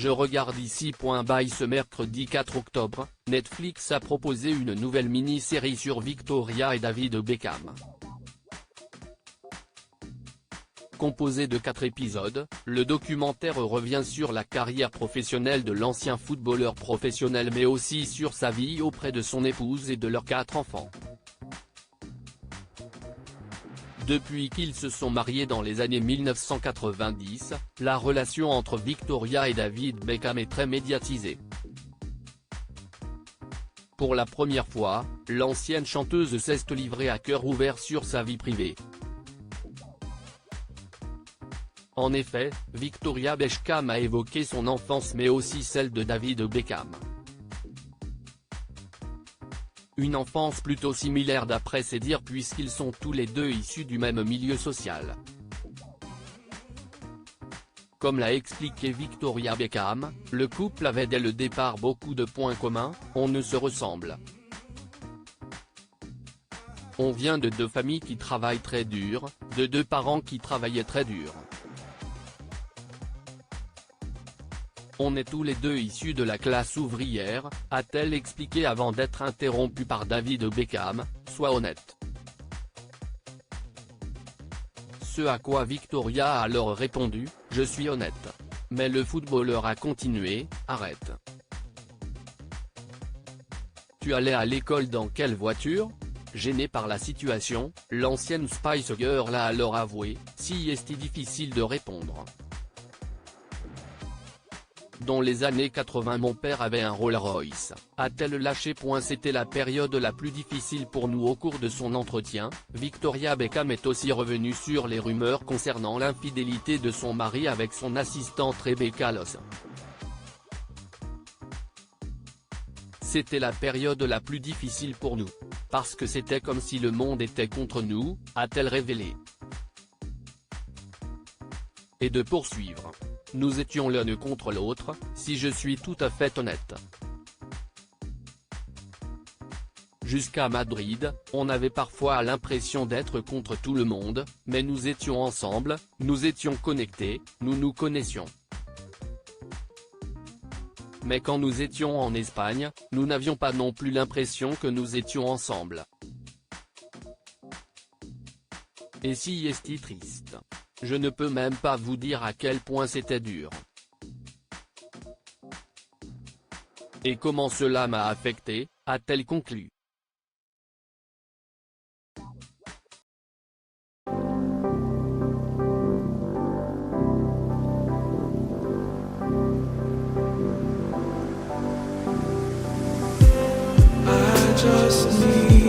Je regarde ici. By ce mercredi 4 octobre, Netflix a proposé une nouvelle mini-série sur Victoria et David Beckham. Composé de 4 épisodes, le documentaire revient sur la carrière professionnelle de l'ancien footballeur professionnel mais aussi sur sa vie auprès de son épouse et de leurs 4 enfants. Depuis qu'ils se sont mariés dans les années 1990, la relation entre Victoria et David Beckham est très médiatisée. Pour la première fois, l'ancienne chanteuse s'est livrée à cœur ouvert sur sa vie privée. En effet, Victoria Beckham a évoqué son enfance mais aussi celle de David Beckham. Une enfance plutôt similaire d'après ses dires puisqu'ils sont tous les deux issus du même milieu social. Comme l'a expliqué Victoria Beckham, le couple avait dès le départ beaucoup de points communs, on ne se ressemble. On vient de 2 familles qui travaillent très dur, de 2 parents qui travaillaient très dur. On est tous les deux issus de la classe ouvrière, a-t-elle expliqué avant d'être interrompue par David Beckham, sois honnête. Ce à quoi Victoria a alors répondu, je suis honnête. Mais le footballeur a continué, arrête. Tu allais à l'école dans quelle voiture ? Gênée par la situation, l'ancienne Spice Girl a alors avoué, si est difficile de répondre. Dans les années 80 mon père avait un Rolls-Royce, a-t-elle lâché. C'était la période la plus difficile pour nous. Au cours de son entretien, Victoria Beckham est aussi revenue sur les rumeurs concernant l'infidélité de son mari avec son assistante Rebecca Loss. C'était la période la plus difficile pour nous. Parce que c'était comme si le monde était contre nous, a-t-elle révélé. Et de poursuivre. Nous étions l'un contre l'autre, si je suis tout à fait honnête. Jusqu'à Madrid, on avait parfois l'impression d'être contre tout le monde, mais nous étions ensemble, nous étions connectés, nous nous connaissions. Mais quand nous étions en Espagne, nous n'avions pas non plus l'impression que nous étions ensemble. Et si est triste. Je ne peux même pas vous dire à quel point c'était dur. Et comment cela m'a affecté, a-t-elle conclu. I just need